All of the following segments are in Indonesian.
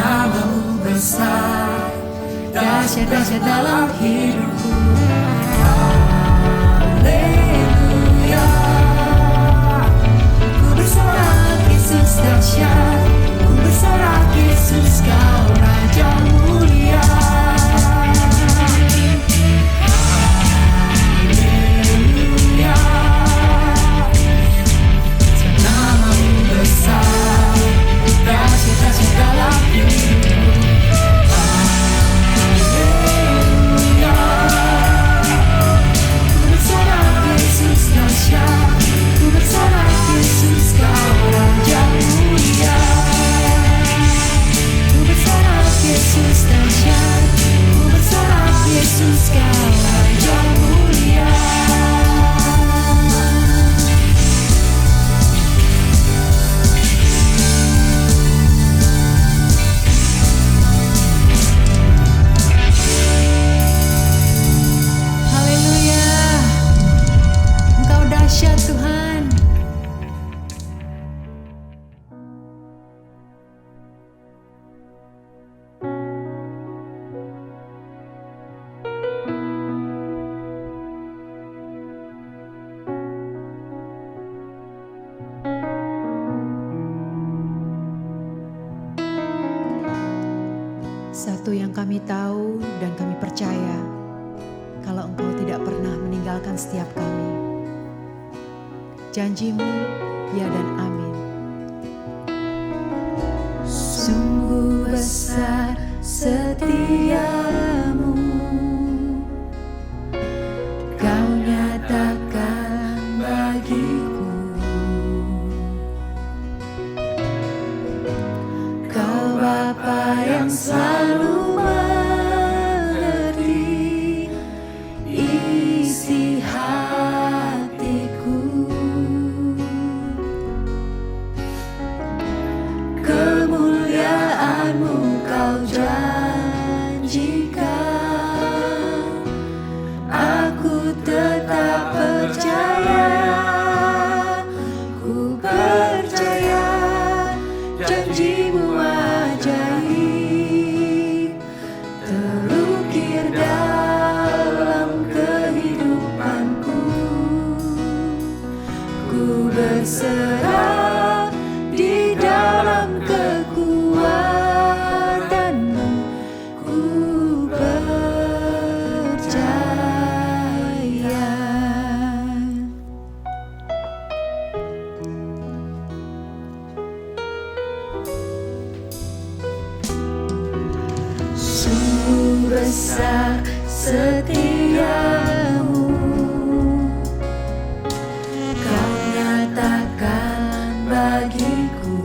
Namamu besar, dahsyat-dahsyat dalam hidupku. Haleluya. Ku bersorak Yesus dahsyat, ku bersorak Yesus kau Raja mulia. Haleluya. Namamu besar, dahsyat-dahsyat dalam hidupku. Haleluya. Ku bersorak Yesus dahsyat, ku bersorak Yesus kau Raja mulia. Ku bersorak Yesus dahsyat, ku bersorak Yesus kau Raja mulia. Haleluya. Engkau dahsyat Tuhan. Satu yang kami tahu dan kami percaya, kalau Engkau tidak pernah meninggalkan setiap kami. Janjimu, ya dan amin. Sungguh besar setiamu, kau nyatakan bagiku. Kau Bapa yang selalu mengerti isi hatiku. Kemuliaan-Mu kau janjikan, aku tetap percaya, ku percaya janji-Mu ajaib terukir dalam kehidupanku. Ku berserah di dalam kekuatan-Mu, ku percaya. Sungguh besar setiamu, kau nyatakan bagiku.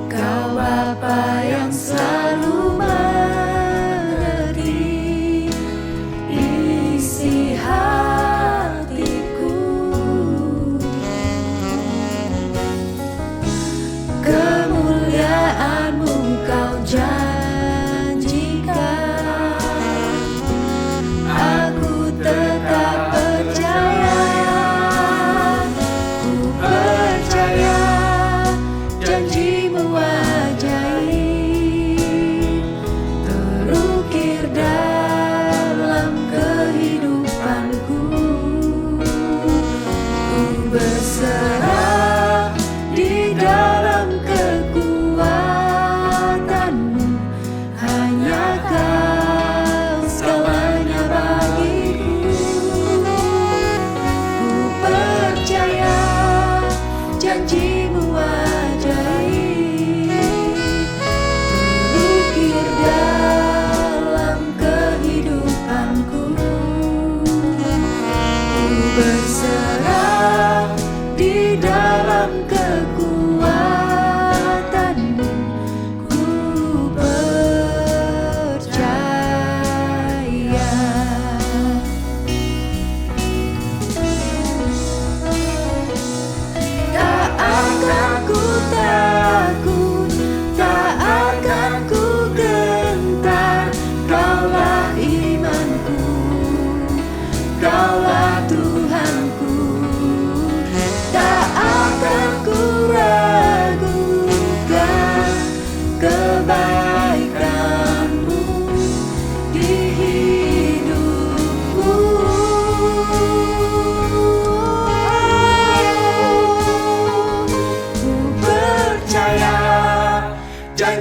Kau Bapa yang selalu mengerti isi hatiku. Kemuliaan-Mu kau janjikan, aku tetap percaya, ku percaya janji-Mu ajaib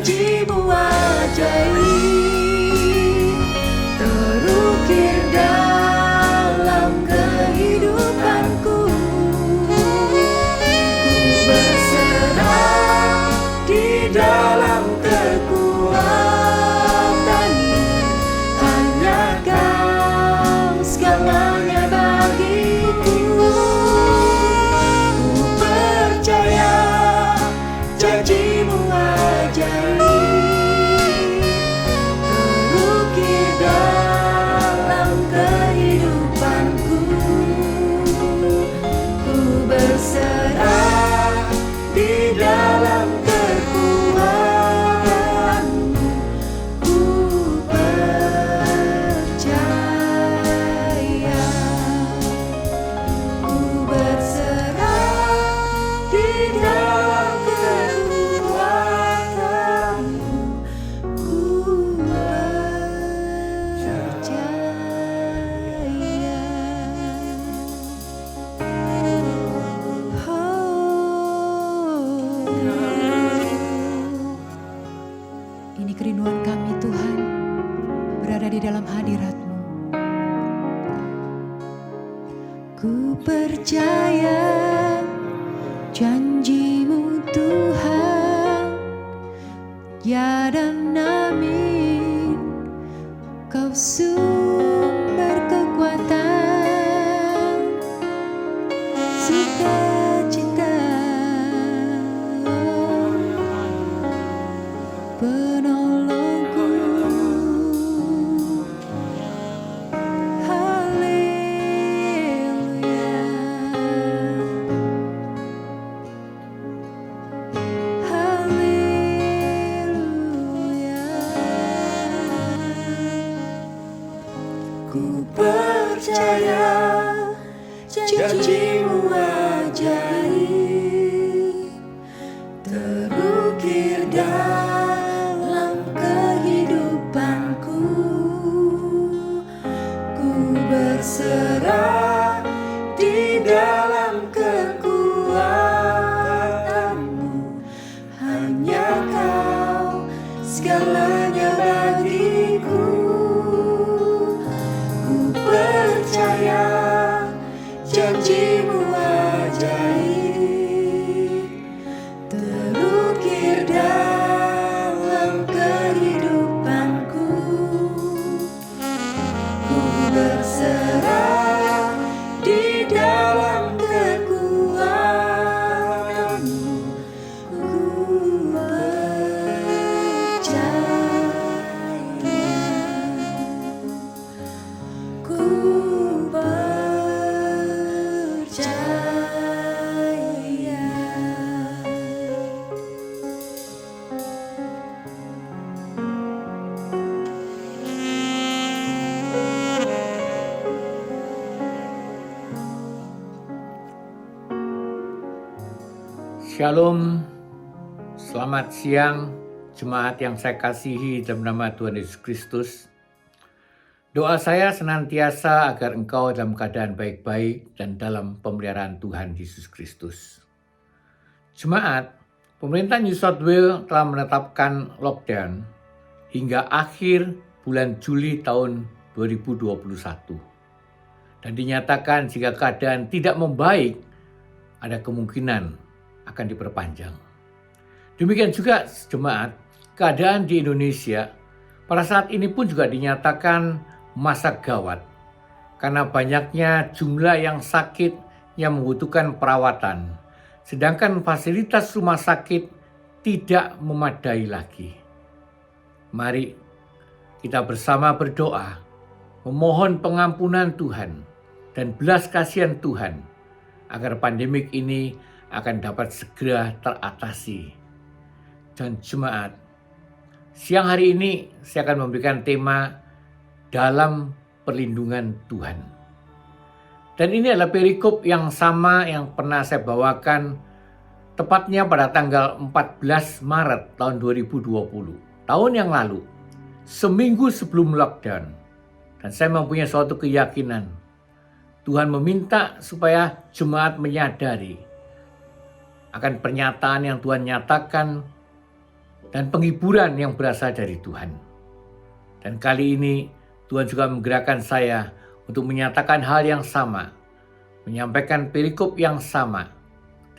janjimu ajaib terukir dalam kehidupanku. Ku berserah di dalam kekuatanmu, hanya Kau segalanya bagiku. Ku percaya janjimu ajaib terukir dalam kehidupanku. Ku berserah di dalam kekuatanmu. Ku percaya. Ku berserah di dalam kekuatanmu. Ku Ini kerinduan kami Tuhan, berada di dalam hadirat-Mu. Ku percaya janji-Mu Tuhan, ya dan amin. Kau sumber kekuatan, sukacita, penolongku. Haleluya, haleluya. Ku percaya janjimu ajaib terukir dalam kehidupanku. Ku berserah di dalam kekuatanmu, hanya Kau segalanya bagiku. Ku percaya janjimu ajaib terukir dalam kehidupanku. Ku berserah di dalam kekuatanmu. Ku percaya. Ku percaya. Shalom, selamat siang jemaat yang saya kasihi dalam nama Tuhan Yesus Kristus. Doa saya senantiasa agar engkau dalam keadaan baik-baik dan dalam pemeliharaan Tuhan Yesus Kristus. Jemaat, pemerintah New South Wales telah menetapkan lockdown hingga akhir bulan Juli tahun 2021. Dan dinyatakan jika keadaan tidak membaik, ada kemungkinan akan diperpanjang. Demikian juga jemaat, keadaan di Indonesia pada saat ini pun juga dinyatakan masa gawat karena banyaknya jumlah yang sakit yang membutuhkan perawatan, sedangkan fasilitas rumah sakit tidak memadai lagi. Mari kita bersama berdoa, memohon pengampunan Tuhan dan belas kasihan Tuhan agar pandemik ini akan dapat segera teratasi. Dan jemaat, siang hari ini saya akan memberikan tema dalam perlindungan Tuhan. Dan ini adalah perikop yang sama yang pernah saya bawakan tepatnya pada tanggal 14 Maret tahun 2020, tahun yang lalu, seminggu sebelum lockdown. Dan saya mempunyai suatu keyakinan, Tuhan meminta supaya jemaat menyadari akan pernyataan yang Tuhan nyatakan dan penghiburan yang berasal dari Tuhan. Dan kali ini Tuhan juga menggerakkan saya untuk menyatakan hal yang sama, menyampaikan perikop yang sama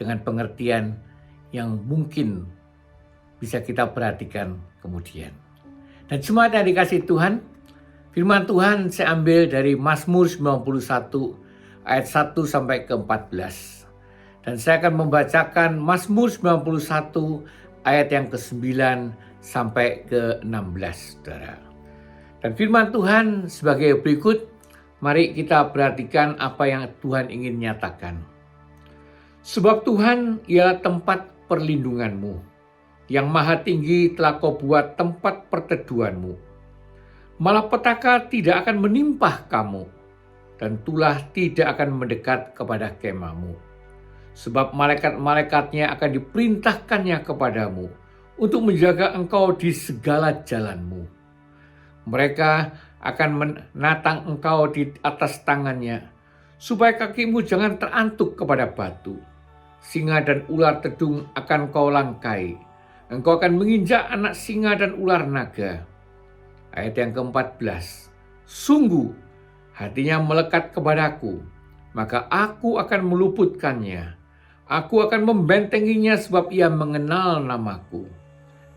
dengan pengertian yang mungkin bisa kita perhatikan kemudian. Dan jemaat yang dikasihi Tuhan, firman Tuhan saya ambil dari Mazmur 91 ayat 1 sampai ke 14. Dan saya akan membacakan Mazmur 91 ayat yang ke-9 sampai ke-16, saudara. Dan firman Tuhan sebagai berikut, mari kita perhatikan apa yang Tuhan ingin nyatakan. Sebab Tuhan ialah tempat perlindunganmu, yang maha tinggi telah kau buat tempat perteduhanmu. Malapetaka tidak akan menimpa kamu, dan tulah tidak akan mendekat kepada kemahmu. Sebab malaikat-malaikatnya akan diperintahkannya kepadamu untuk menjaga engkau di segala jalanmu. Mereka akan menatang engkau di atas tangannya, supaya kakimu jangan terantuk kepada batu. Singa dan ular tedung akan kau langkai. Engkau akan menginjak anak singa dan ular naga. Ayat yang ke-14. Sungguh, hatinya melekat kepadaku, maka aku akan meluputkannya. Aku akan membentenginya sebab ia mengenal namaku.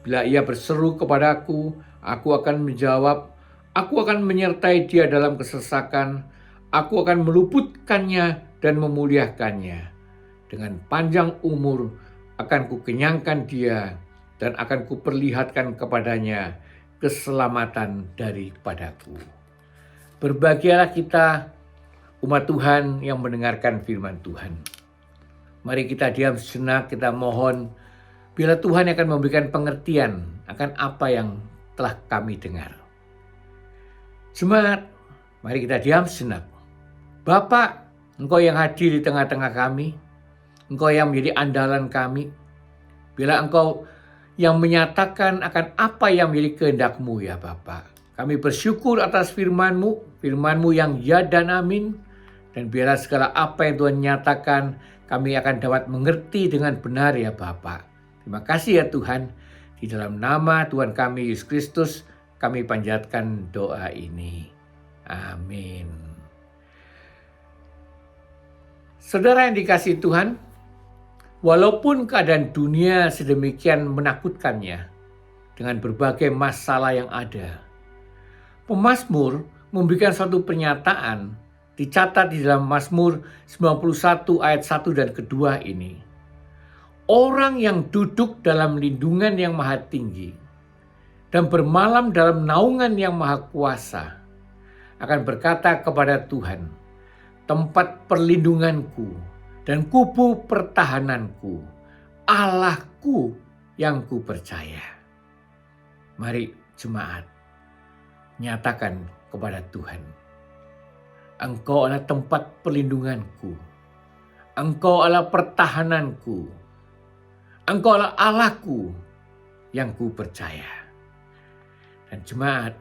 Bila ia berseru kepadaku, aku akan menjawab. Aku akan menyertai dia dalam kesesakan. Aku akan meluputkannya dan memuliakannya. Dengan panjang umur akan kukenyangkan dia, dan akan kuperlihatkan kepadanya keselamatan daripadaku. Berbahagialah kita, umat Tuhan yang mendengarkan firman Tuhan. Mari kita diam sejenak, kita mohon, bila Tuhan akan memberikan pengertian akan apa yang telah kami dengar. Jemaat, mari kita diam sejenak. Bapak, Engkau yang hadir di tengah-tengah kami, Engkau yang menjadi andalan kami, bila Engkau yang menyatakan akan apa yang menjadi kehendak-Mu ya Bapa. Kami bersyukur atas firman-Mu, firman-Mu yang ya dan amin. Dan biarlah segala apa yang Tuhan nyatakan, kami akan dapat mengerti dengan benar ya Bapa. Terima kasih ya Tuhan. Di dalam nama Tuhan kami Yesus Kristus, kami panjatkan doa ini. Amin. Saudara yang dikasihi Tuhan, walaupun keadaan dunia sedemikian menakutkannya dengan berbagai masalah yang ada, pemazmur memberikan suatu pernyataan dicatat di dalam Mazmur 91 ayat 1 dan kedua ini. Orang yang duduk dalam lindungan yang maha tinggi dan bermalam dalam naungan yang maha kuasa akan berkata kepada Tuhan, tempat perlindunganku dan kubu pertahananku, Allahku yang ku percaya. Mari jemaat, nyatakan kepada Tuhan, Engkau adalah tempat perlindunganku, Engkau adalah pertahananku, Engkau adalah Allahku yang ku percaya. Dan jemaat,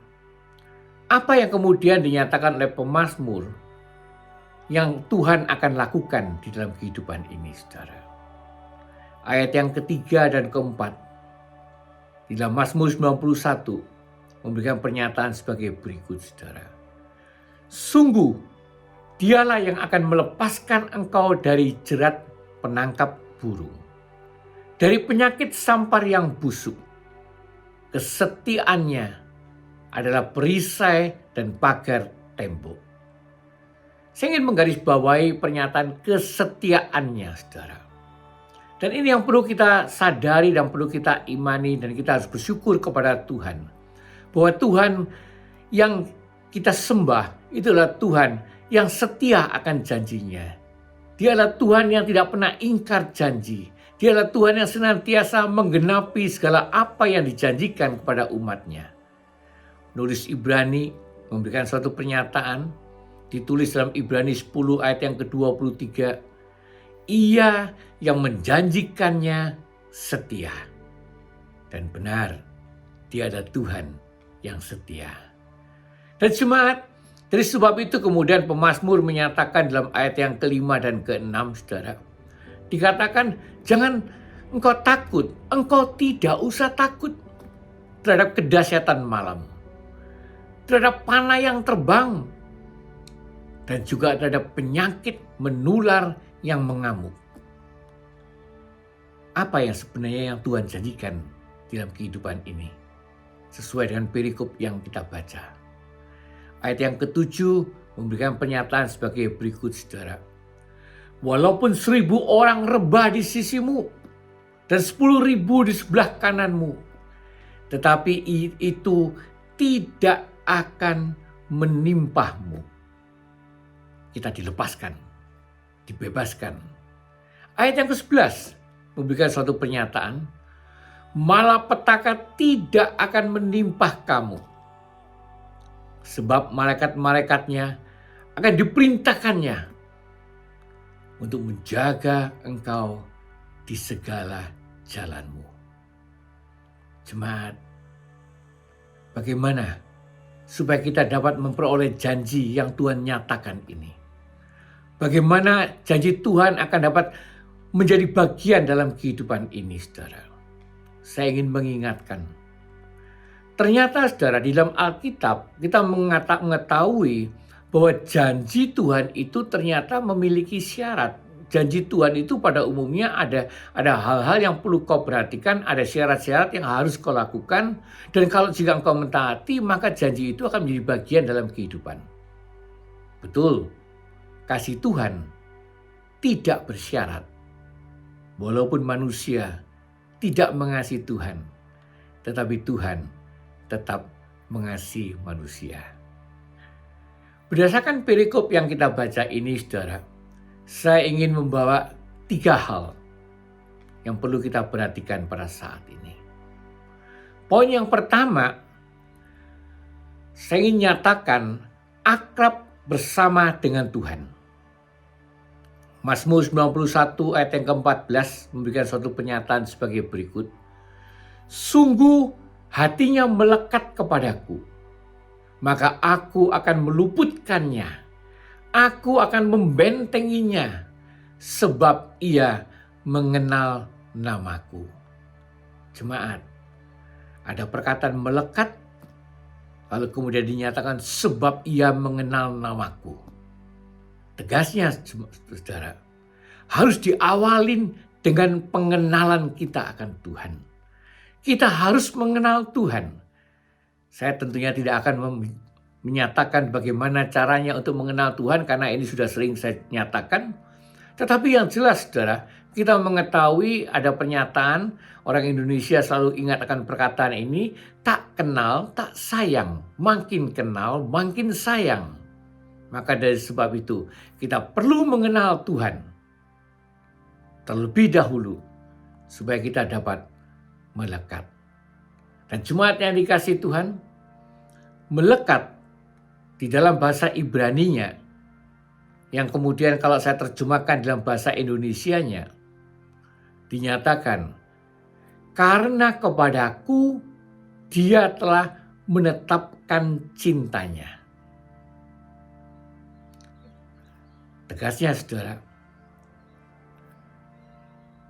apa yang kemudian dinyatakan oleh pemazmur yang Tuhan akan lakukan di dalam kehidupan ini, saudara. Ayat yang ketiga dan keempat di dalam Mazmur 91 memberikan pernyataan sebagai berikut, saudara. Sungguh, dialah yang akan melepaskan engkau dari jerat penangkap burung, dari penyakit sampar yang busuk. Kesetiaannya adalah perisai dan pagar tembok. Saya ingin menggarisbawahi pernyataan kesetiaannya, saudara. Dan ini yang perlu kita sadari dan perlu kita imani, dan kita harus bersyukur kepada Tuhan. Bahwa Tuhan yang kita sembah itu adalah Tuhan yang setia akan janjinya. Dia adalah Tuhan yang tidak pernah ingkar janji. Dia adalah Tuhan yang senantiasa menggenapi segala apa yang dijanjikan kepada umatnya. Nulis Ibrani memberikan suatu pernyataan, ditulis dalam Ibrani 10 ayat yang ke-23. Ia yang menjanjikannya setia. Dan benar, dia adalah Tuhan yang setia. Dan jemaat, dari sebab itu kemudian pemazmur menyatakan dalam ayat yang ke-5 dan ke-6, saudara. Dikatakan, jangan engkau takut, engkau tidak usah takut. terhadap kedahsyatan malam, terhadap panah yang terbang, dan juga terhadap penyakit menular yang mengamuk. Apa yang sebenarnya yang Tuhan janjikan dalam kehidupan ini? Sesuai dengan perikop yang kita baca. Ayat yang ke-7 memberikan pernyataan sebagai berikut, saudara. Walaupun 1.000 orang rebah di sisimu dan 10.000 di sebelah kananmu, tetapi itu tidak akan menimpahmu. Kita dilepaskan, dibebaskan. Ayat yang ke-11 memberikan suatu pernyataan, malapetaka tidak akan menimpah kamu, sebab malaikat-malaikatnya akan diperintahkannya untuk menjaga engkau di segala jalanmu. Jemaat, bagaimana supaya kita dapat memperoleh janji yang Tuhan nyatakan ini? Bagaimana janji Tuhan akan dapat menjadi bagian dalam kehidupan ini, saudara? Saya ingin mengingatkan. Ternyata, saudara, di dalam Alkitab kita mengetahui bahwa janji Tuhan itu ternyata memiliki syarat. Janji Tuhan itu pada umumnya ada hal-hal yang perlu kau perhatikan, ada syarat-syarat yang harus kau lakukan, dan kalau jika engkau mentaati, maka janji itu akan menjadi bagian dalam kehidupan. Betul, kasih Tuhan tidak bersyarat. Walaupun manusia tidak mengasihi Tuhan, tetapi Tuhan tetap mengasihi manusia. Berdasarkan perikop yang kita baca ini, saudara, saya ingin membawa 3 hal yang perlu kita perhatikan pada saat ini. Poin yang pertama, saya ingin nyatakan akrab bersama dengan Tuhan. Mazmur 91 ayat yang ke-14 memberikan suatu pernyataan sebagai berikut. Sungguh hatinya melekat kepadaku, maka aku akan meluputkannya. Aku akan membentenginya, sebab ia mengenal namaku. Jemaat, ada perkataan melekat, lalu kemudian dinyatakan sebab ia mengenal namaku. Tegasnya, saudara, harus diawalin dengan pengenalan kita akan Tuhan. Kita harus mengenal Tuhan. Saya tentunya tidak akan menyatakan bagaimana caranya untuk mengenal Tuhan, karena ini sudah sering saya nyatakan. Tetapi yang jelas, saudara, kita mengetahui ada pernyataan, orang Indonesia selalu ingat akan perkataan ini, tak kenal, tak sayang. Makin kenal, makin sayang. Maka dari sebab itu, kita perlu mengenal Tuhan terlebih dahulu, supaya kita dapat melekat. Dan jemaat yang dikasihi Tuhan, melekat di dalam bahasa Ibraninya, yang kemudian kalau saya terjemahkan dalam bahasa Indonesianya, dinyatakan, karena kepadaku dia telah menetapkan cintanya. Tegasnya, saudara,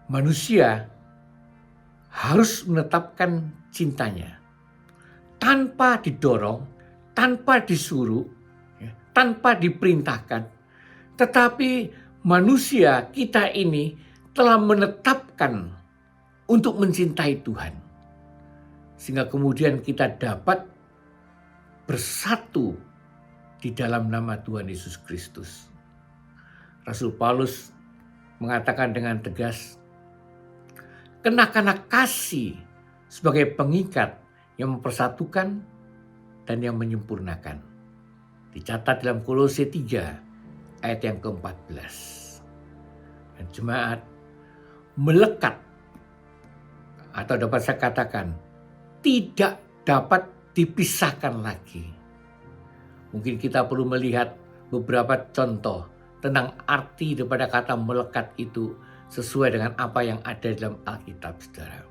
manusia harus menetapkan cintanya tanpa didorong, tanpa disuruh, tanpa diperintahkan. Tetapi manusia kita ini telah menetapkan untuk mencintai Tuhan. Sehingga kemudian kita dapat bersatu di dalam nama Tuhan Yesus Kristus. Rasul Paulus mengatakan dengan tegas, kenakanlah kasih sebagai pengikat yang mempersatukan dan yang menyempurnakan. Dicatat dalam Kolose 3 ayat yang ke-14. Dan jemaat, melekat, atau dapat saya katakan, tidak dapat dipisahkan lagi. Mungkin kita perlu melihat beberapa contoh tentang arti daripada kata melekat itu sesuai dengan apa yang ada dalam Alkitab, saudara.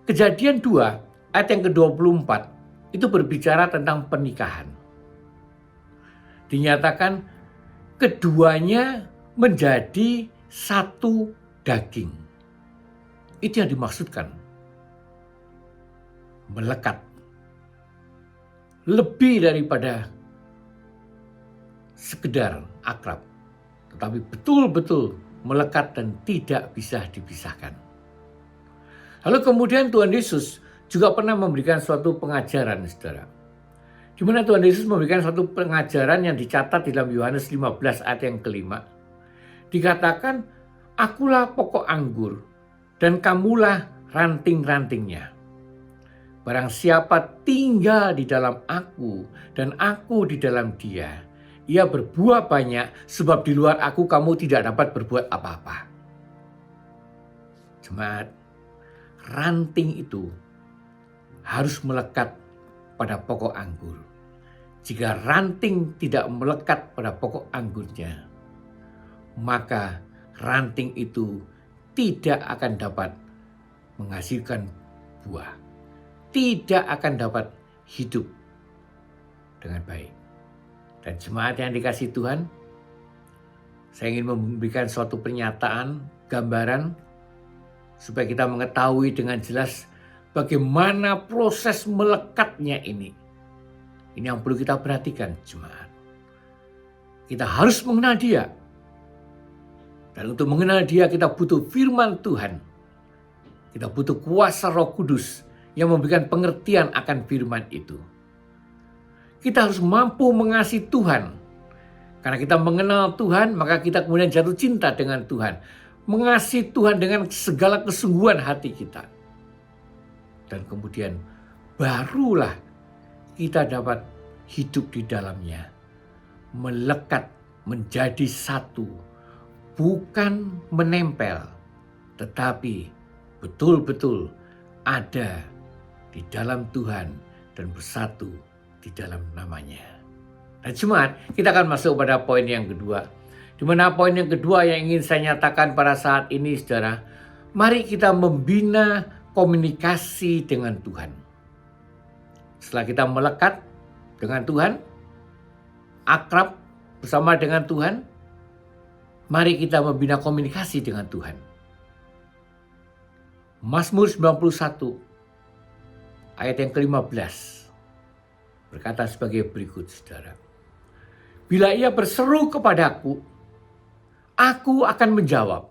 Kejadian 2 ayat yang ke-24 itu berbicara tentang pernikahan. Dinyatakan keduanya menjadi satu daging. Itu yang dimaksudkan. melekat. Lebih daripada sekedar akrab, tetapi betul-betul melekat dan tidak bisa dipisahkan. Lalu kemudian Tuhan Yesus juga pernah memberikan suatu pengajaran, saudara. Di mana Tuhan Yesus memberikan suatu pengajaran yang dicatat di dalam Yohanes 15 ayat yang kelima. Dikatakan, akulah pokok anggur dan kamulah ranting-rantingnya. Barang siapa tinggal di dalam aku dan aku di dalam dia, ia berbuah banyak sebab di luar aku kamu tidak dapat berbuat apa-apa. Jemaat, ranting itu harus melekat pada pokok anggur. Jika ranting tidak melekat pada pokok anggurnya, maka ranting itu tidak akan dapat menghasilkan buah, tidak akan dapat hidup dengan baik. Dan jemaat yang dikasihi Tuhan, saya ingin memberikan suatu pernyataan, gambaran, supaya kita mengetahui dengan jelas bagaimana proses melekatnya ini. Ini yang perlu kita perhatikan, jemaat. Kita harus mengenal Dia. Dan untuk mengenal Dia kita butuh firman Tuhan. Kita butuh kuasa Roh Kudus yang memberikan pengertian akan firman itu. Kita harus mampu mengasihi Tuhan. Karena kita mengenal Tuhan, maka kita kemudian jatuh cinta dengan Tuhan. Mengasihi Tuhan dengan segala kesungguhan hati kita. Dan kemudian barulah kita dapat hidup di dalamnya. Melekat menjadi satu. Bukan menempel, tetapi betul-betul ada di dalam Tuhan dan bersatu di dalam namanya. Dan jemaat, kita akan masuk pada poin yang kedua. Di mana poin yang kedua yang ingin saya nyatakan pada saat ini, saudara, mari kita membina komunikasi dengan Tuhan. Setelah kita melekat dengan Tuhan, akrab bersama dengan Tuhan, mari kita membina komunikasi dengan Tuhan. Mazmur 91 ayat yang ke-15 berkata sebagai berikut, saudara. Bila ia berseru kepadaku, aku akan menjawab.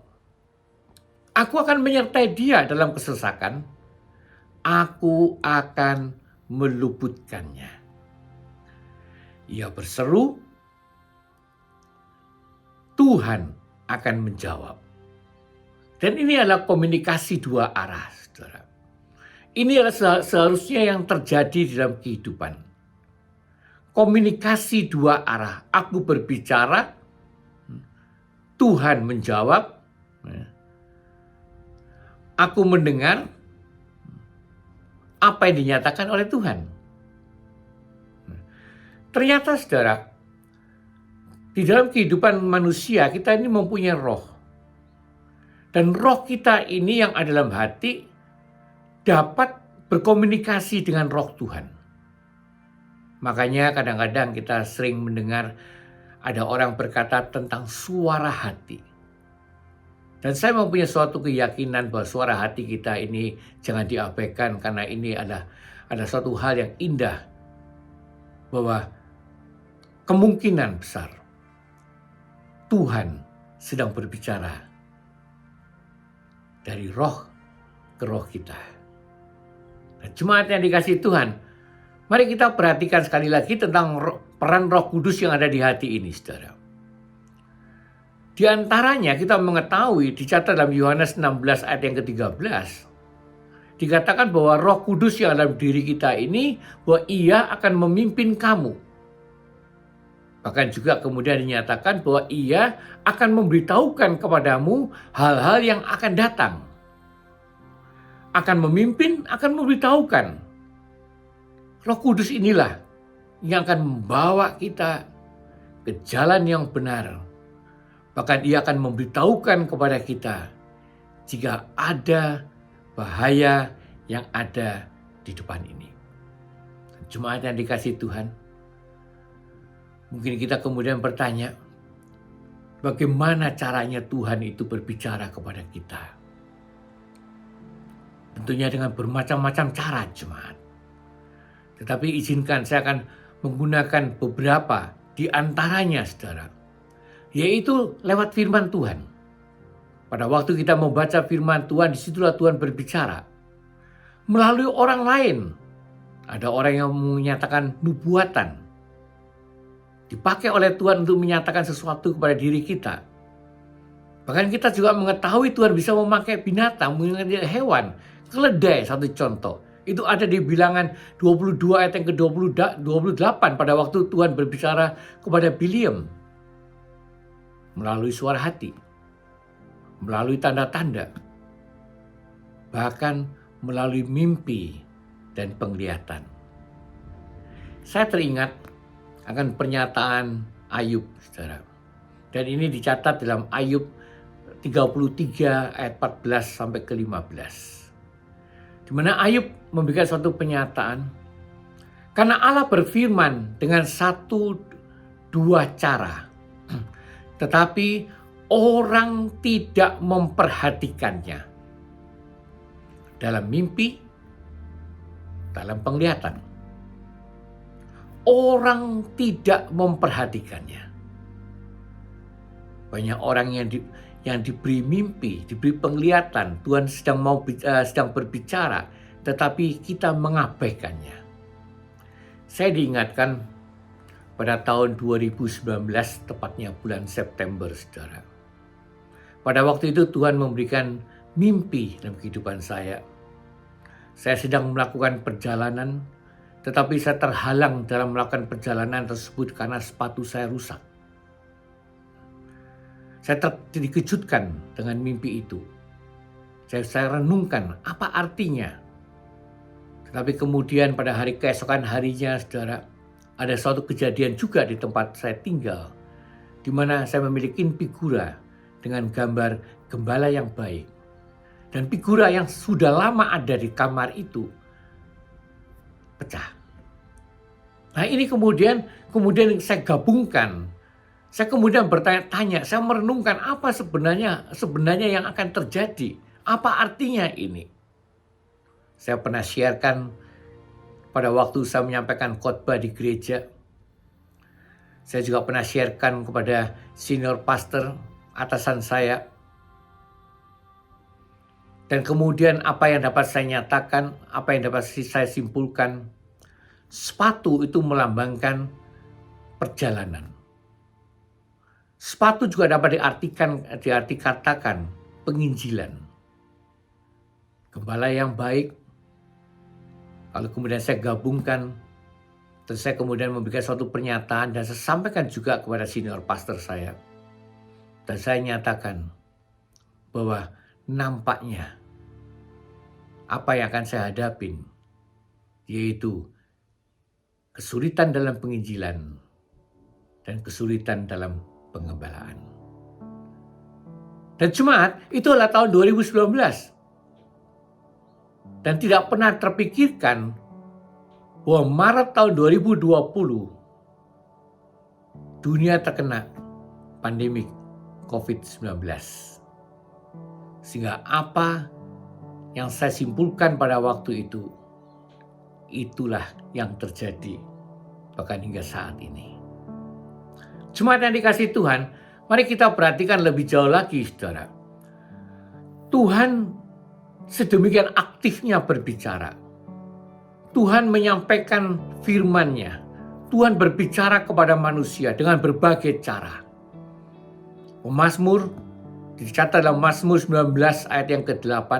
Aku akan menyertai dia dalam kesesakan. Aku akan meluputkannya. Ia berseru, Tuhan akan menjawab. Dan ini adalah komunikasi dua arah, saudara. Ini adalah seharusnya yang terjadi di dalam kehidupan. Komunikasi dua arah. Aku berbicara, Tuhan menjawab. Aku mendengar apa yang dinyatakan oleh Tuhan. Ternyata, saudara, di dalam kehidupan manusia kita ini mempunyai roh. Dan roh kita ini yang ada dalam hati dapat berkomunikasi dengan roh Tuhan. Makanya kadang-kadang kita sering mendengar ada orang berkata tentang suara hati. Dan saya mempunyai suatu keyakinan bahwa suara hati kita ini jangan diabaikan karena ini ada suatu hal yang indah. Bahwa kemungkinan besar Tuhan sedang berbicara dari roh ke roh kita. Dan jemaat yang dikasihi Tuhan, mari kita perhatikan sekali lagi tentang peran Roh Kudus yang ada di hati ini, saudara. Di antaranya kita mengetahui, dicatat dalam Yohanes 16 ayat yang ke-13, dikatakan bahwa Roh Kudus yang dalam diri kita ini, bahwa ia akan memimpin kamu. Bahkan juga kemudian dinyatakan bahwa ia akan memberitahukan kepadamu hal-hal yang akan datang. Akan memimpin, akan memberitahukan. Roh Kudus inilah yang akan membawa kita ke jalan yang benar. Bahkan ia akan memberitahukan kepada kita jika ada bahaya yang ada di depan ini. Jemaat yang dikasihi Tuhan, mungkin kita kemudian bertanya, bagaimana caranya Tuhan itu berbicara kepada kita? Tentunya dengan bermacam-macam cara, jemaat. Tetapi izinkan saya akan menggunakan beberapa di antaranya, saudara, yaitu lewat firman Tuhan. Pada waktu kita membaca firman Tuhan, disitulah Tuhan berbicara melalui orang lain. Ada orang yang menyatakan nubuatan, dipakai oleh Tuhan untuk menyatakan sesuatu kepada diri kita. Bahkan kita juga mengetahui Tuhan bisa memakai binatang, memakai hewan. Keledai satu contoh. Itu ada di Bilangan 22 ayat yang ke-28 pada waktu Tuhan berbicara kepada Biliam. Melalui suara hati. Melalui tanda-tanda. Bahkan melalui mimpi dan penglihatan. Saya teringat akan pernyataan Ayub, saudara. Dan ini dicatat dalam Ayub 33 ayat 14 sampai ke 15. Di mana Ayub memberikan suatu pernyataan, karena Allah berfirman dengan satu dua cara, tetapi orang tidak memperhatikannya. Dalam mimpi, dalam penglihatan. Orang tidak memperhatikannya. Banyak orang yang diberi mimpi, diberi penglihatan, Tuhan sedang berbicara, tetapi kita mengabaikannya. Saya diingatkan pada tahun 2019, tepatnya bulan September, saudara. Pada waktu itu Tuhan memberikan mimpi dalam kehidupan saya. Saya sedang melakukan perjalanan, tetapi saya terhalang dalam melakukan perjalanan tersebut karena sepatu saya rusak. Saya dikejutkan dengan mimpi itu. Saya renungkan apa artinya. Tetapi kemudian pada hari keesokan harinya, saudara, ada suatu kejadian juga di tempat saya tinggal, di mana saya memiliki figura dengan gambar gembala yang baik. Dan figura yang sudah lama ada di kamar itu pecah. Nah ini kemudian saya gabungkan. Saya kemudian bertanya-tanya, saya merenungkan apa sebenarnya yang akan terjadi. Apa artinya ini? Saya pernah sharekan pada waktu saya menyampaikan khotbah di gereja. Saya juga pernah sharekan kepada senior pastor atasan saya. Dan kemudian apa yang dapat saya nyatakan, apa yang dapat saya simpulkan, sepatu itu melambangkan perjalanan. Sepatu juga dapat diartikan penginjilan. Gembala yang baik. Kalau kemudian saya gabungkan, terus saya kemudian memberikan suatu pernyataan dan saya sampaikan juga kepada senior pastor saya. Dan saya nyatakan bahwa nampaknya apa yang akan saya hadapin, yaitu kesulitan dalam penginjilan dan kesulitan dalam pengembalaan. Dan jemaat, itu adalah tahun 2019. Dan tidak pernah terpikirkan bahwa Maret tahun 2020 dunia terkena pandemi COVID-19. Sehingga apa yang saya simpulkan pada waktu itu, itulah yang terjadi bahkan hingga saat ini. Jemaat yang dikasihi Tuhan, mari kita perhatikan lebih jauh lagi, saudara. Tuhan sedemikian aktifnya berbicara. Tuhan menyampaikan firman-Nya. Tuhan berbicara kepada manusia dengan berbagai cara. Pemazmur, dicatat dalam Mazmur 19 ayat yang ke-8,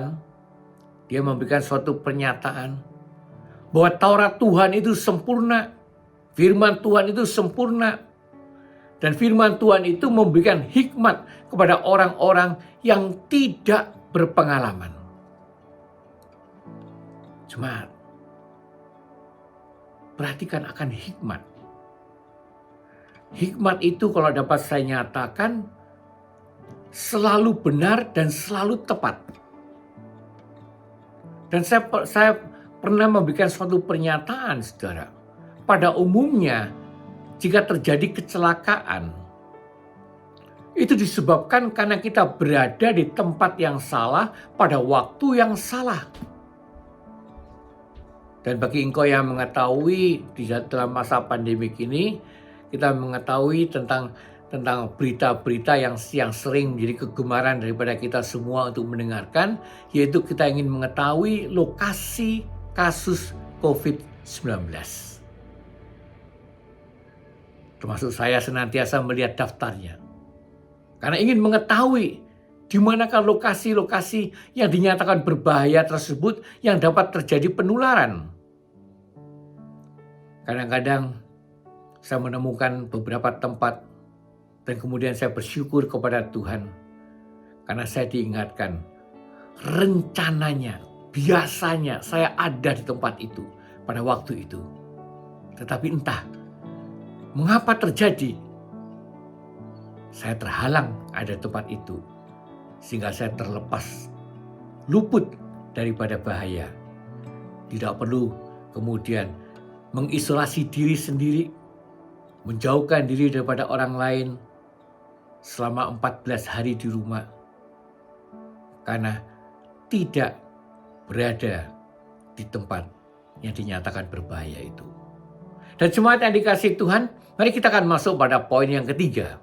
dia memberikan suatu pernyataan bahwa Taurat Tuhan itu sempurna, firman Tuhan itu sempurna, dan firman Tuhan itu memberikan hikmat kepada orang-orang yang tidak berpengalaman. Jemaat, perhatikan akan hikmat. Hikmat itu kalau dapat saya nyatakan selalu benar dan selalu tepat. Dan saya pernah memberikan suatu pernyataan, saudara. Pada umumnya, jika terjadi kecelakaan, itu disebabkan karena kita berada di tempat yang salah pada waktu yang salah. Dan bagi engkau yang mengetahui di dalam masa pandemik ini, kita mengetahui tentang berita-berita yang sering menjadi kegemaran daripada kita semua untuk mendengarkan, yaitu kita ingin mengetahui lokasi kasus COVID-19. Termasuk saya senantiasa melihat daftarnya. Karena ingin mengetahui di manakah lokasi-lokasi yang dinyatakan berbahaya tersebut yang dapat terjadi penularan. Kadang-kadang saya menemukan beberapa tempat dan kemudian saya bersyukur kepada Tuhan karena saya diingatkan rencananya, biasanya saya ada di tempat itu pada waktu itu. Tetapi entah mengapa terjadi, saya terhalang ada tempat itu sehingga saya terlepas, luput daripada bahaya. Tidak perlu kemudian mengisolasi diri sendiri, menjauhkan diri daripada orang lain selama 14 hari di rumah karena tidak berada di tempat yang dinyatakan berbahaya itu. Dan jemaat yang dikasihi Tuhan, mari kita akan masuk pada poin yang ketiga.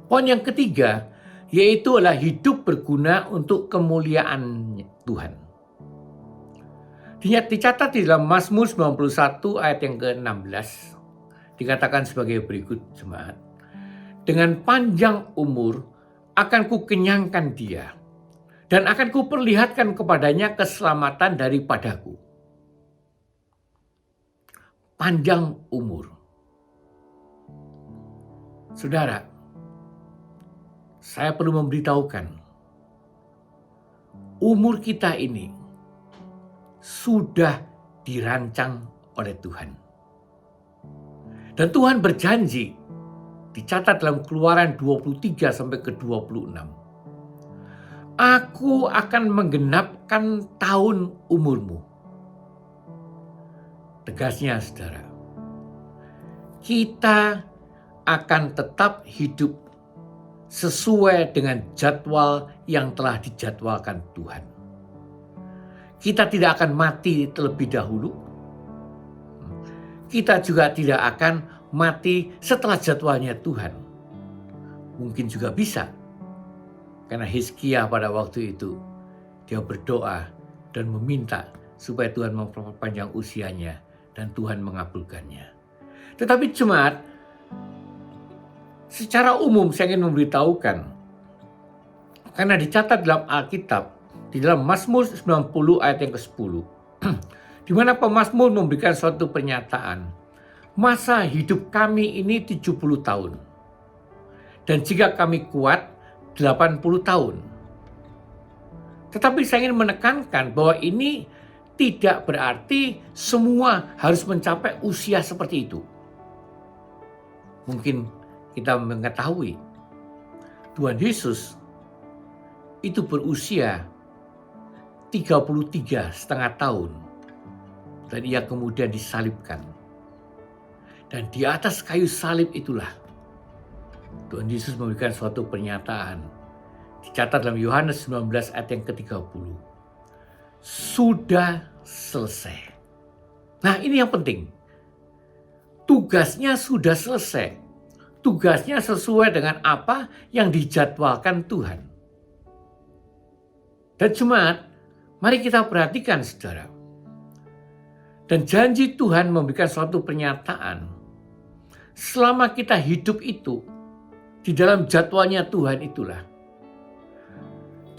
Poin yang ketiga yaitu adalah hidup berguna untuk kemuliaan Tuhan. Dicatat di dalam Mazmur 91 ayat yang ke-16 dikatakan sebagai berikut, jemaat. Dengan panjang umur akan kukenyangkan dia dan akan kuperlihatkan kepadanya keselamatan daripadaku. Panjang umur. Saudara, saya perlu memberitahukan, umur kita ini sudah dirancang oleh Tuhan. Dan Tuhan berjanji, dicatat dalam Keluaran 23 sampai ke 26. Aku akan menggenapkan tahun umurmu. Tegasnya saudara, kita akan tetap hidup sesuai dengan jadwal yang telah dijadwalkan Tuhan. Kita tidak akan mati terlebih dahulu. Kita juga tidak akan mati setelah jadwalnya Tuhan. Mungkin juga bisa. Karena Hizkia pada waktu itu, dia berdoa dan meminta supaya Tuhan memperpanjang usianya dan Tuhan mengabulkannya. Tetapi jemaat, secara umum saya ingin memberitahukan, karena dicatat dalam Alkitab, di dalam Mazmur 90 ayat yang ke-10, di mana pemazmur memberikan suatu pernyataan, masa hidup kami ini 70 tahun. Dan jika kami kuat, 80 tahun. Tetapi saya ingin menekankan bahwa ini tidak berarti semua harus mencapai usia seperti itu. Mungkin kita mengetahui Tuhan Yesus itu berusia 33,5 tahun. Dan ia kemudian disalibkan. Dan di atas kayu salib itulah Tuhan Yesus memberikan suatu pernyataan. Dicatat dalam Yohanes 19 ayat yang ke-30. Sudah selesai. Nah, ini yang penting. Tugasnya sudah selesai. Tugasnya sesuai dengan apa yang dijadwalkan Tuhan. Dan jemaat, mari kita perhatikan saudara. Dan janji Tuhan memberikan suatu pernyataan. Selama kita hidup itu, di dalam jadwalnya Tuhan itulah.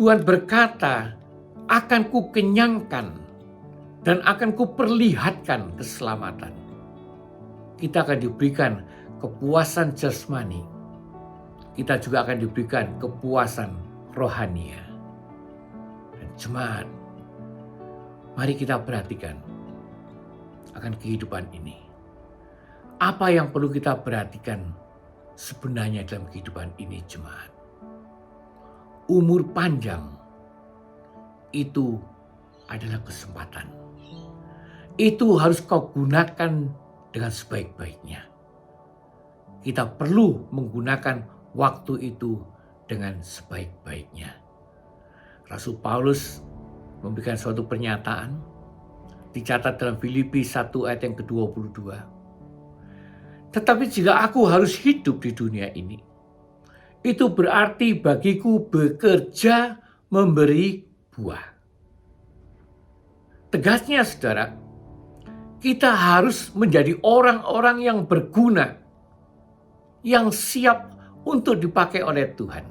Tuhan berkata, akan kukenyangkan dan akan kuperlihatkan keselamatan. Kita akan diberikan kepuasan jasmani. Kita juga akan diberikan kepuasan rohania. Dan jemaat, mari kita perhatikan akan kehidupan ini. Apa yang perlu kita perhatikan sebenarnya dalam kehidupan ini, jemaat? Umur panjang itu adalah kesempatan. Itu harus kau gunakan dengan sebaik-baiknya. Kita perlu menggunakan waktu itu dengan sebaik-baiknya. Rasul Paulus memberikan suatu pernyataan Dicatat dalam Filipi 1 ayat yang ke-22. Tetapi jika aku harus hidup di dunia ini, itu berarti bagiku bekerja memberi buah. Tegasnya saudara, kita harus menjadi orang-orang yang berguna, yang siap untuk dipakai oleh Tuhan.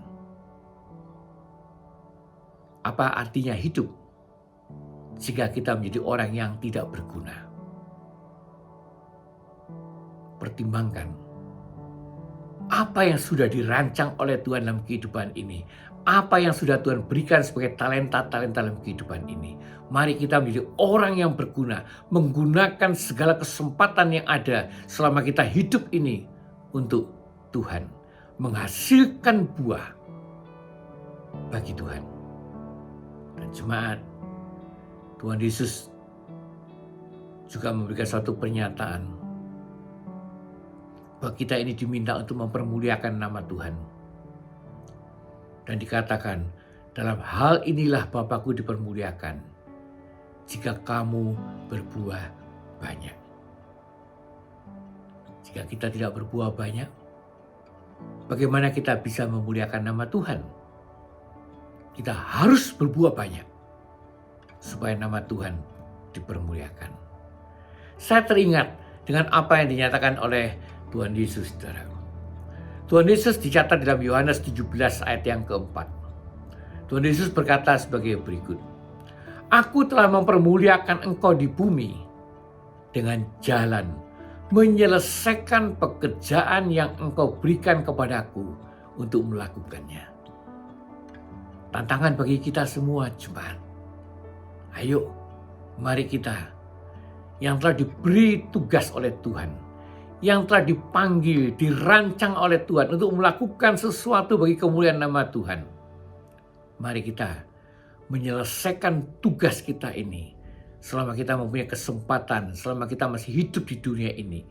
Apa artinya hidup jika kita menjadi orang yang tidak berguna? Pertimbangkan apa yang sudah dirancang oleh Tuhan dalam kehidupan ini. Apa yang sudah Tuhan berikan sebagai talenta-talenta dalam kehidupan ini. Mari kita menjadi orang yang berguna, menggunakan segala kesempatan yang ada selama kita hidup ini untuk Tuhan, menghasilkan buah bagi Tuhan. Dan jemaat, Tuhan Yesus juga memberikan suatu pernyataan bahwa kita ini diminta untuk mempermuliakan nama Tuhan. Dan dikatakan, dalam hal inilah Bapakku dipermuliakan, jika kamu berbuah banyak. Jika kita tidak berbuah banyak, bagaimana kita bisa memuliakan nama Tuhan? Kita harus berbuah banyak, supaya nama Tuhan dipermuliakan. Saya teringat dengan apa yang dinyatakan oleh Tuhan Yesus, saudara. Tuhan Yesus dicatat dalam Yohanes 17 ayat yang keempat. Tuhan Yesus berkata sebagai berikut, Aku telah mempermuliakan engkau di bumi dengan jalan menyelesaikan pekerjaan yang engkau berikan kepadaku untuk melakukannya. Tantangan bagi kita semua, jemaat. Ayo, mari kita yang telah diberi tugas oleh Tuhan, yang telah dipanggil, dirancang oleh Tuhan untuk melakukan sesuatu bagi kemuliaan nama Tuhan. Mari kita menyelesaikan tugas kita ini selama kita mempunyai kesempatan, selama kita masih hidup di dunia ini,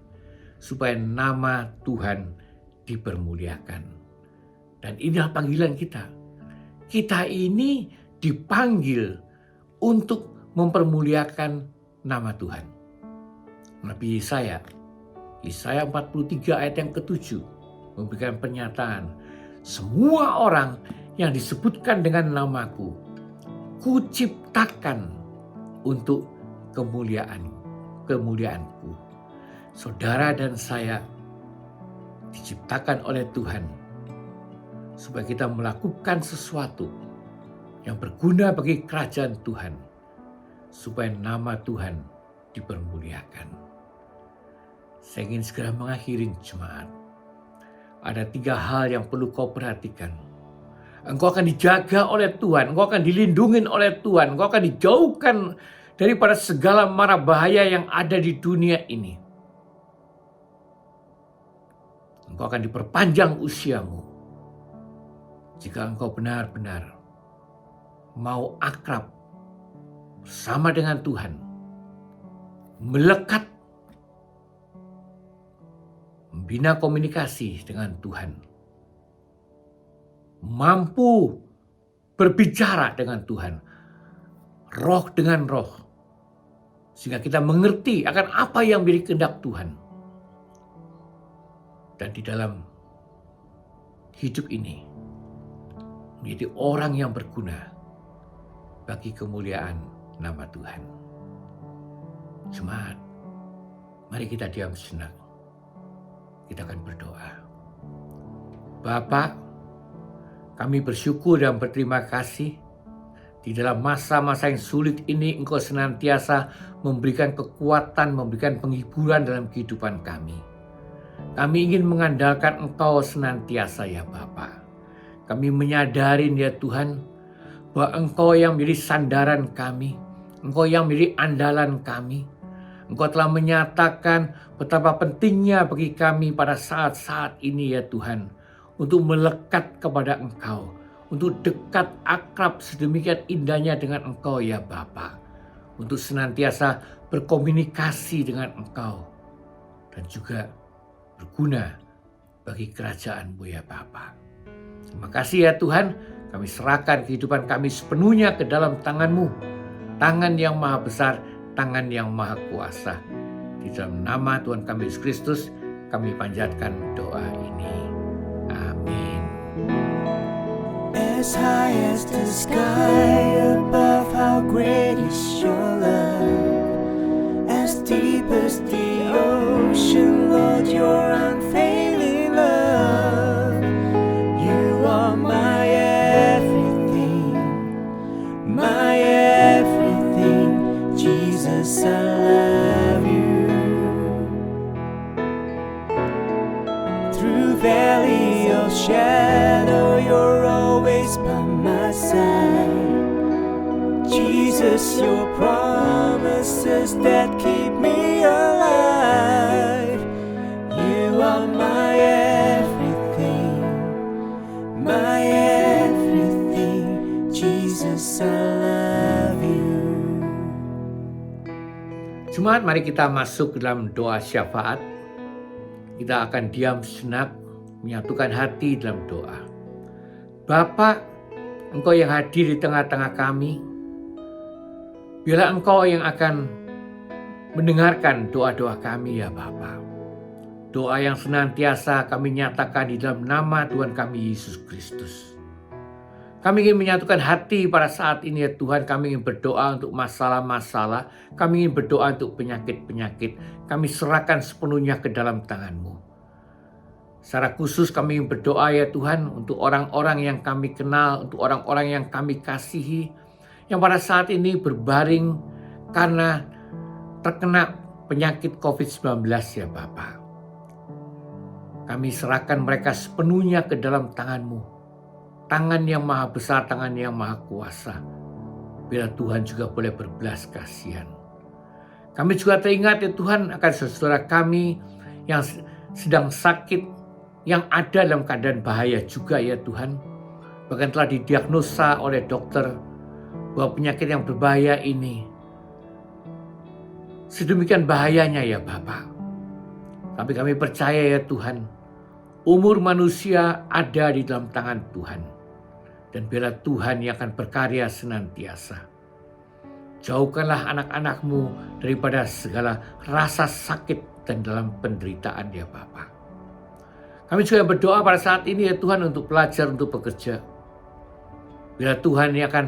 supaya nama Tuhan dipermuliakan. Dan inilah panggilan kita. Kita ini dipanggil untuk mempermuliakan nama Tuhan. Nabi Yesaya 43 ayat yang ke-7 memberikan pernyataan, semua orang yang disebutkan dengan namaku, kuciptakan untuk kemuliaanku. Saudara dan saya diciptakan oleh Tuhan supaya kita melakukan sesuatu yang berguna bagi kerajaan Tuhan, supaya nama Tuhan dipermuliakan. Saya ingin segera mengakhiri, jemaat. Ada 3 hal yang perlu kau perhatikan. Engkau akan dijaga oleh Tuhan, engkau akan dilindungi oleh Tuhan, engkau akan dijauhkan daripada segala mara bahaya yang ada di dunia ini. Engkau akan diperpanjang usiamu jika engkau benar-benar mau akrab bersama dengan Tuhan, melekat, membina komunikasi dengan Tuhan, mampu berbicara dengan Tuhan, roh dengan roh, sehingga kita mengerti akan apa yang menjadi kehendak Tuhan. Dan di dalam hidup ini menjadi orang yang berguna bagi kemuliaan nama Tuhan. Jemaat, mari kita diam sejenak. Kita akan berdoa. Bapa, kami bersyukur dan berterima kasih. Di dalam masa-masa yang sulit ini, Engkau senantiasa memberikan kekuatan, memberikan penghiburan dalam kehidupan kami. Kami ingin mengandalkan Engkau senantiasa, ya Bapa. Kami menyadari, ya Tuhan, bahwa Engkau yang menjadi sandaran kami, Engkau yang menjadi andalan kami. Engkau telah menyatakan betapa pentingnya bagi kami pada saat-saat ini, ya Tuhan, untuk melekat kepada Engkau, untuk dekat akrab sedemikian indahnya dengan Engkau, ya Bapa, untuk senantiasa berkomunikasi dengan Engkau dan juga berguna bagi kerajaan-Mu, ya Bapa. Terima kasih, ya Tuhan, kami serahkan kehidupan kami sepenuhnya ke dalam tangan-Mu, tangan yang maha besar tangan yang maha kuasa. Di dalam nama Tuhan kami Yesus Kristus, kami panjatkan doa ini. Amin. As high as the sky above, how great is your love. As deep as the ocean, Lord, your unfailing love. You are my everything, Jesus, I love you. Through valley of shadow, you're always by my side. Jesus, your promises that keep me alive. You are my everything, Jesus, I love you. Jemaat, mari kita masuk ke dalam doa syafaat. Kita akan diam sejenak, menyatukan hati dalam doa. Bapa, Engkau yang hadir di tengah-tengah kami, biarlah Engkau yang akan mendengarkan doa-doa kami ya Bapa. Doa yang senantiasa kami nyatakan di dalam nama Tuhan kami Yesus Kristus. Kami ingin menyatukan hati pada saat ini ya Tuhan. Kami ingin berdoa untuk masalah-masalah. Kami ingin berdoa untuk penyakit-penyakit. Kami serahkan sepenuhnya ke dalam tangan-Mu. Secara khusus kami ingin berdoa ya Tuhan untuk orang-orang yang kami kenal, untuk orang-orang yang kami kasihi, yang pada saat ini berbaring karena terkena penyakit COVID-19 ya Bapa. Kami serahkan mereka sepenuhnya ke dalam tangan-Mu. Tangan yang maha besar, tangan yang maha kuasa. Bila Tuhan juga boleh berbelas kasihan. Kami juga teringat ya Tuhan akan saudara kami yang sedang sakit, yang ada dalam keadaan bahaya juga ya Tuhan. Bahkan telah didiagnosa oleh dokter bahwa penyakit yang berbahaya ini sedemikian bahayanya ya Bapa. Tapi kami percaya ya Tuhan, umur manusia ada di dalam tangan Tuhan. Dan biarlah Tuhan yang akan berkarya senantiasa. Jauhkanlah anak-anak-Mu daripada segala rasa sakit dan dalam penderitaan ya Bapa. Kami juga berdoa pada saat ini ya Tuhan untuk pelajar, untuk bekerja. Biarlah Tuhan yang akan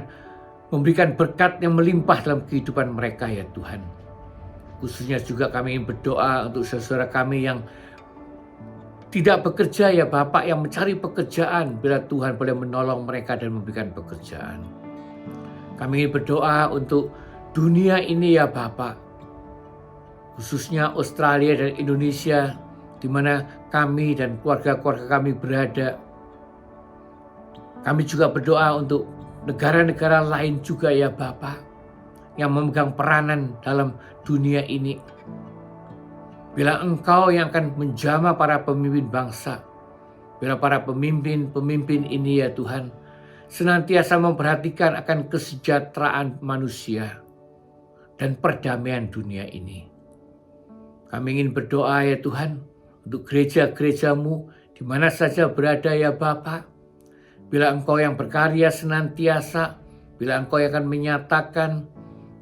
memberikan berkat yang melimpah dalam kehidupan mereka ya Tuhan. Khususnya juga kami ingin berdoa untuk saudara kami yang tidak bekerja ya Bapak, yang mencari pekerjaan. Bila Tuhan boleh menolong mereka dan memberikan pekerjaan. Kami ingin berdoa untuk dunia ini ya Bapak. Khususnya Australia dan Indonesia, di mana kami dan keluarga-keluarga kami berada. Kami juga berdoa untuk negara-negara lain juga ya Bapak, yang memegang peranan dalam dunia ini. Bila Engkau yang akan menjamah para pemimpin bangsa, bila para pemimpin ini ya Tuhan, senantiasa memperhatikan akan kesejahteraan manusia dan perdamaian dunia ini. Kami ingin berdoa ya Tuhan, untuk gereja-gereja-Mu di mana saja berada ya Bapa. Bila Engkau yang berkarya senantiasa, bila Engkau yang akan menyatakan,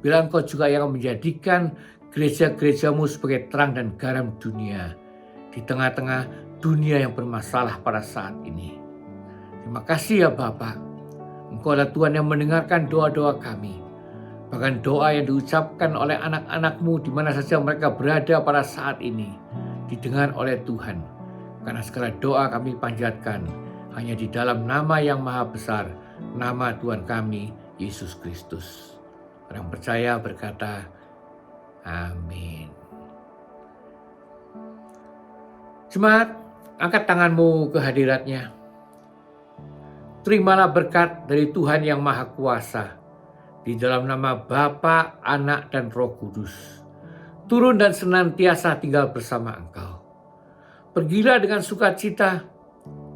bila Engkau juga yang akan menjadikan gereja-gereja-Mu sebagai terang dan garam dunia di tengah-tengah dunia yang bermasalah pada saat ini. Terima kasih ya Bapa. Engkau adalah Tuhan yang mendengarkan doa-doa kami. Bahkan doa yang diucapkan oleh anak-anak-Mu di mana saja mereka berada pada saat ini didengar oleh Tuhan. Karena segala doa kami panjatkan hanya di dalam nama yang maha besar, nama Tuhan kami, Yesus Kristus. Orang percaya berkata, amin. Jemaat, angkat tanganmu ke hadiratnya. Terimalah berkat dari Tuhan yang Maha Kuasa. Di dalam nama Bapa, Anak, dan Roh Kudus. Turun dan senantiasa tinggal bersama engkau. Pergilah dengan sukacita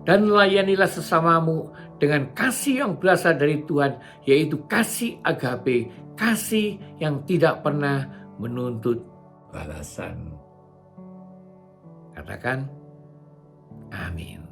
dan layanilah sesamamu dengan kasih yang berasal dari Tuhan, yaitu kasih agape, kasih yang tidak pernah menuntut balasan. Katakan, amin.